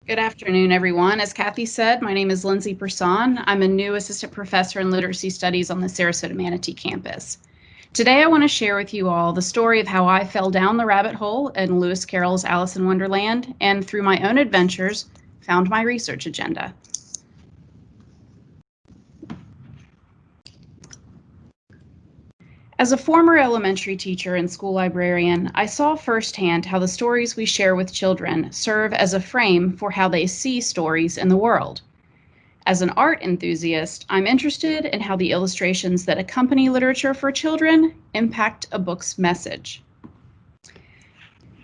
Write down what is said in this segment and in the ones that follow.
Good afternoon, everyone. As Kathy said, my name is Lindsay Persohn. I'm a new assistant professor in literacy studies on the Sarasota Manatee campus. Today, I want to share with you all the story of how I fell down the rabbit hole in Lewis Carroll's Alice in Wonderland, and through my own adventures, found my research agenda. As a former elementary teacher and school librarian, I saw firsthand how the stories we share with children serve as a frame for how they see stories in the world. As an art enthusiast, I'm interested in how the illustrations that accompany literature for children impact a book's message.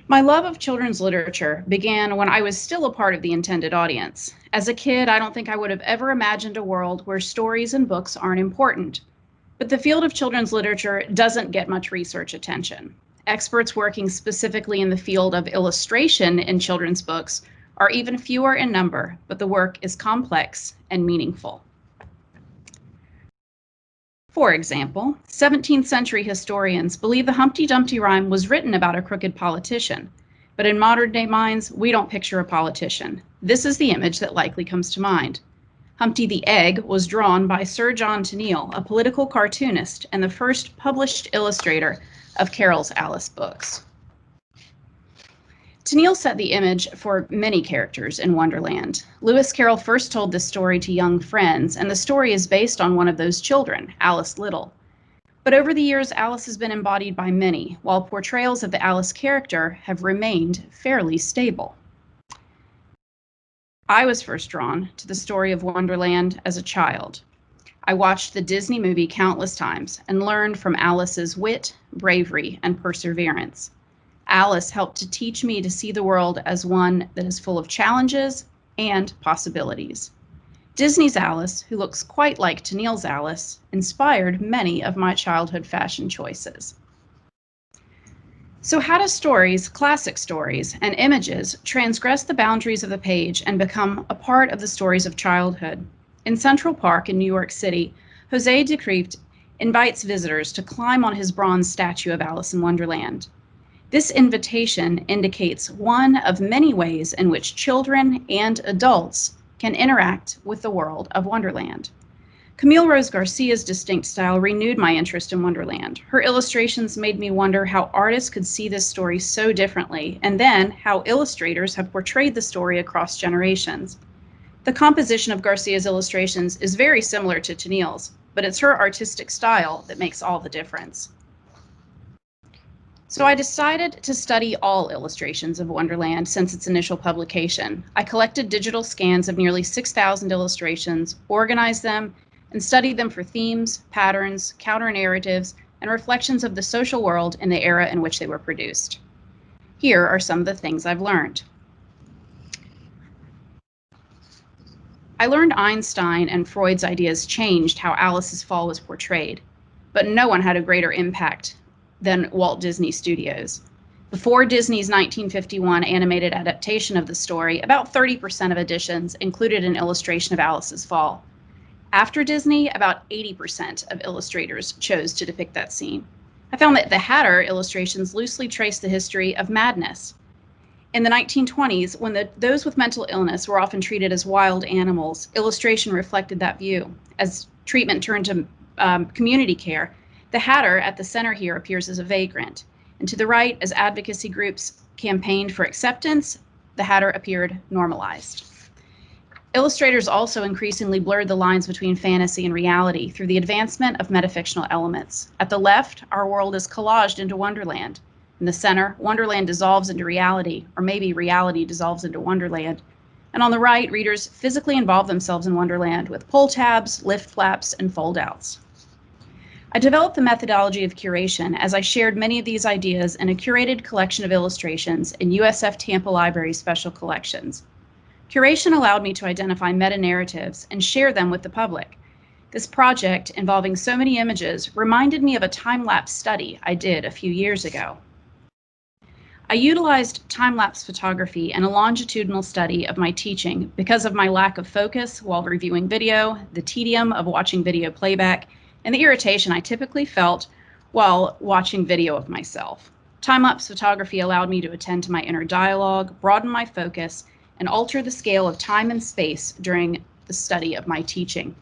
My love of children's literature began when I was still a part of the intended audience. As a kid, I don't think I would have ever imagined a world where stories and books aren't important. But the field of children's literature doesn't get much research attention. Experts working specifically in the field of illustration in children's books are even fewer in number, but the work is complex and meaningful. For example, 17th century historians believe the Humpty Dumpty rhyme was written about a crooked politician. But in modern day minds, we don't picture a politician. This is the image that likely comes to mind. Humpty the Egg was drawn by Sir John Tenniel, a political cartoonist and the first published illustrator of Carroll's Alice books. Tenniel set the image for many characters in Wonderland. Lewis Carroll first told this story to young friends, and the story is based on one of those children, Alice Little. But over the years, Alice has been embodied by many, while portrayals of the Alice character have remained fairly stable. I was first drawn to the story of Wonderland as a child. I watched the Disney movie countless times and learned from Alice's wit, bravery, and perseverance. Alice helped to teach me to see the world as one that is full of challenges and possibilities. Disney's Alice, who looks quite like Tenniel's Alice, inspired many of my childhood fashion choices. So how do stories, classic stories, and images transgress the boundaries of the page and become a part of the stories of childhood? In Central Park in New York City, Jose de Kreeft invites visitors to climb on his bronze statue of Alice in Wonderland. This invitation indicates one of many ways in which children and adults can interact with the world of Wonderland. Camille Rose Garcia's distinct style renewed my interest in Wonderland. Her illustrations made me wonder how artists could see this story so differently, and then how illustrators have portrayed the story across generations. The composition of Garcia's illustrations is very similar to Tenniel's, but it's her artistic style that makes all the difference. So I decided to study all illustrations of Wonderland since its initial publication. I collected digital scans of nearly 6,000 illustrations, organized them, and studied them for themes, patterns, counter-narratives, and reflections of the social world in the era in which they were produced. Here are some of the things I've learned. I learned Einstein and Freud's ideas changed how Alice's fall was portrayed, but no one had a greater impact than Walt Disney Studios. Before Disney's 1951 animated adaptation of the story, about 30% of editions included an illustration of Alice's fall. After Disney, about 80% of illustrators chose to depict that scene. I found that the Hatter illustrations loosely trace the history of madness. In the 1920s, when those with mental illness were often treated as wild animals, illustration reflected that view. As treatment turned to community care, the Hatter at the center here appears as a vagrant. And to the right, as advocacy groups campaigned for acceptance, the Hatter appeared normalized. Illustrators also increasingly blurred the lines between fantasy and reality through the advancement of metafictional elements. At the left, our world is collaged into Wonderland. In the center, Wonderland dissolves into reality, or maybe reality dissolves into Wonderland. And on the right, readers physically involve themselves in Wonderland with pull tabs, lift flaps, and fold-outs. I developed the methodology of curation as I shared many of these ideas in a curated collection of illustrations in USF Tampa Library Special Collections. Curation allowed me to identify meta-narratives and share them with the public. This project, involving so many images, reminded me of a time-lapse study I did a few years ago. I utilized time-lapse photography and a longitudinal study of my teaching because of my lack of focus while reviewing video, the tedium of watching video playback, and the irritation I typically felt while watching video of myself. Time-lapse photography allowed me to attend to my inner dialogue, broaden my focus, and alter the scale of time and space during the study of my teaching.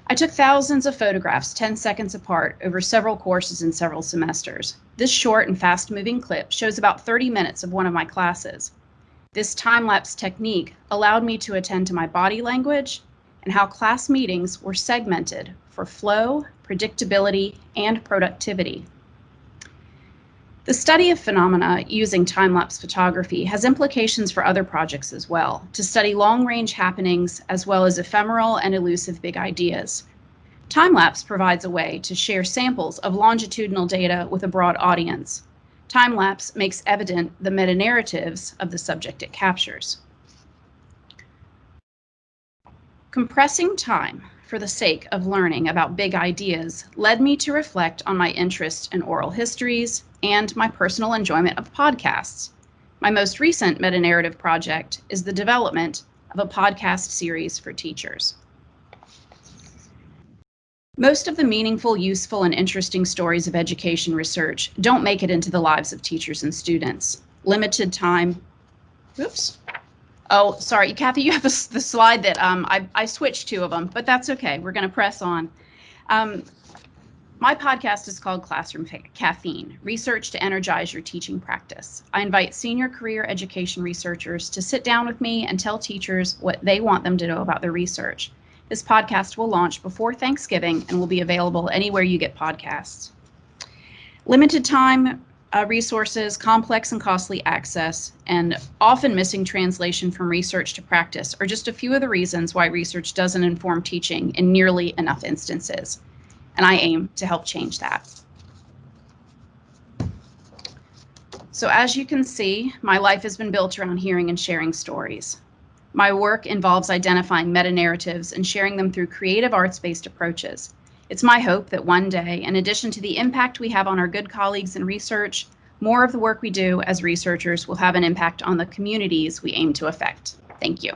I took thousands of photographs 10 seconds apart over several courses and several semesters. This short and fast-moving clip shows about 30 minutes of one of my classes. This time-lapse technique allowed me to attend to my body language and how class meetings were segmented for flow, predictability, and productivity. The study of phenomena using time-lapse photography has implications for other projects as well, to study long-range happenings as well as ephemeral and elusive big ideas. Time-lapse provides a way to share samples of longitudinal data with a broad audience. Time-lapse makes evident the meta-narratives of the subject it captures. Compressing time for the sake of learning about big ideas led me to reflect on my interest in oral histories and my personal enjoyment of podcasts. My most recent meta-narrative project is the development of a podcast series for teachers. Most of the meaningful, useful, and interesting stories of education research don't make it into the lives of teachers and students. Limited time. Oops. Oh, sorry, Kathy, you have the slide that I switched two of them, but that's okay. We're going to press on. My podcast is called Classroom Caffeine, Research to Energize Your Teaching Practice. I invite senior career education researchers to sit down with me and tell teachers what they want them to know about their research. This podcast will launch before Thanksgiving and will be available anywhere you get podcasts. Limited time resources, complex and costly access, and often missing translation from research to practice are just a few of the reasons why research doesn't inform teaching in nearly enough instances. And I aim to help change that. So as you can see, my life has been built around hearing and sharing stories. My work involves identifying meta-narratives and sharing them through creative arts-based approaches. It's my hope that one day, in addition to the impact we have on our good colleagues in research, more of the work we do as researchers will have an impact on the communities we aim to affect. Thank you.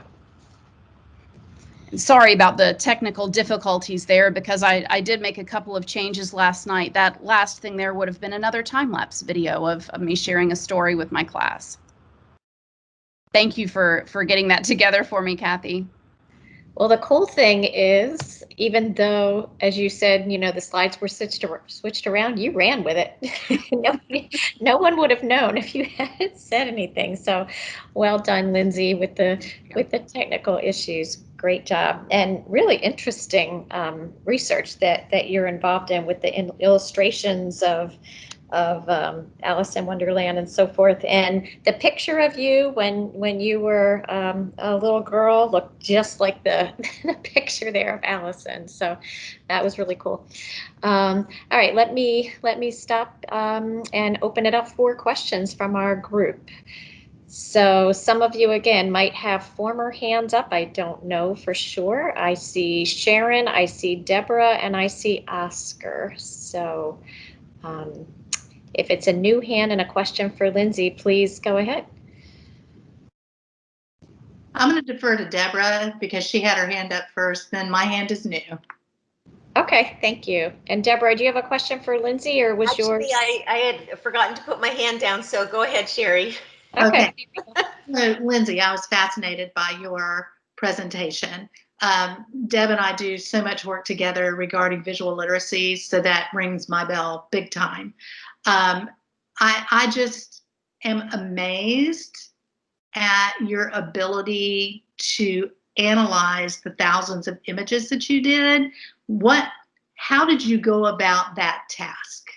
Sorry about the technical difficulties there, because I did make a couple of changes last night. That last thing there would have been another time-lapse video of me sharing a story with my class. Thank you for getting that together for me, Kathy. Well, the cool thing is, even though, as you said, you know, the slides were switched around, you ran with it. No one would have known if you hadn't said anything. So, well done, Lindsay, with the technical issues. Great job, and really interesting research that you're involved in with the illustrations of Alice in Wonderland and so forth. And the picture of you when you were a little girl looked just like the picture there of Allison. So that was really cool. All right, let me stop and open it up for questions from our group. So some of you, again, might have former hands up. I don't know for sure. I see Sharon, I see Deborah, and I see Oscar. So if it's a new hand and a question for Lindsay, please go ahead. I'm going to defer to Deborah because she had her hand up first, then my hand is new. Okay, thank you. And Deborah, do you have a question for Lindsay, or was yours? I had forgotten to put my hand down, so go ahead, Sherry. Okay. So, Lindsay, I was fascinated by your presentation. Deb and I do so much work together regarding visual literacy, so that rings my bell big time. I just am amazed at your ability to analyze the thousands of images that you did. How did you go about that task?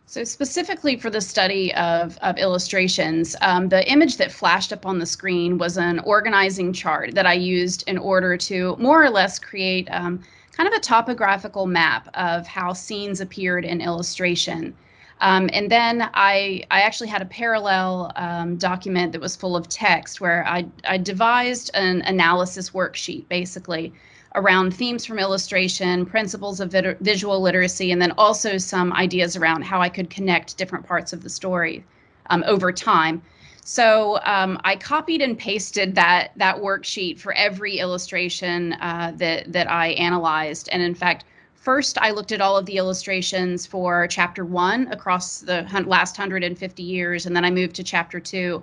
So specifically for the study of illustrations, the image that flashed up on the screen was an organizing chart that I used in order to more or less create kind of a topographical map of how scenes appeared in illustration. And then I actually had a parallel document that was full of text where I devised an analysis worksheet, basically, around themes from illustration, principles of visual literacy, and then also some ideas around how I could connect different parts of the story over time. So I copied and pasted that worksheet for every illustration that I analyzed. And in fact, first I looked at all of the illustrations for chapter 1 across the last 150 years, and then I moved to chapter 2.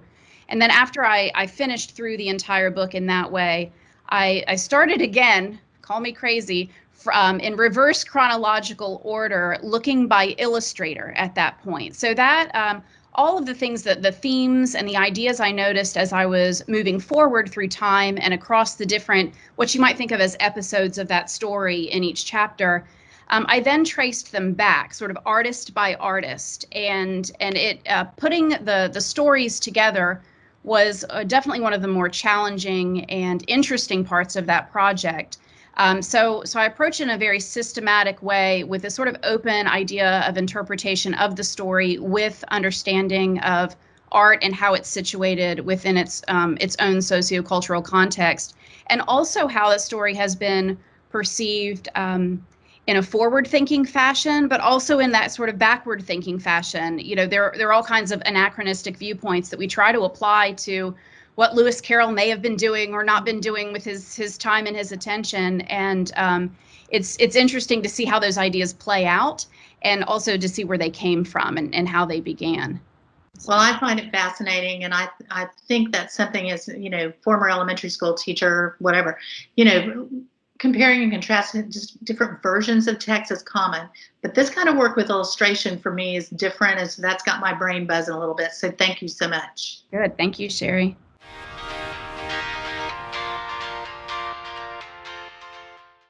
And then after I finished through the entire book in that way, I started again, call me crazy, in reverse chronological order, looking by illustrator at that point. So that all of the things that the themes and the ideas I noticed as I was moving forward through time and across the different, what you might think of as episodes of that story in each chapter, I then traced them back, sort of artist by artist, and it putting the stories together was definitely one of the more challenging and interesting parts of that project. So I approach it in a very systematic way with a sort of open idea of interpretation of the story with understanding of art and how it's situated within its own sociocultural context, and also how the story has been perceived in a forward-thinking fashion, but also in that sort of backward-thinking fashion. You know, there are all kinds of anachronistic viewpoints that we try to apply to what Lewis Carroll may have been doing or not been doing with his time and his attention. And it's interesting to see how those ideas play out, and also to see where they came from and how they began. Well, I find it fascinating, and I think that's something as, you know, former elementary school teacher, whatever, you know, comparing and contrasting just different versions of text is common, but this kind of work with illustration for me is different, as that's got my brain buzzing a little bit. So thank you so much. Good. Thank you, Sherry.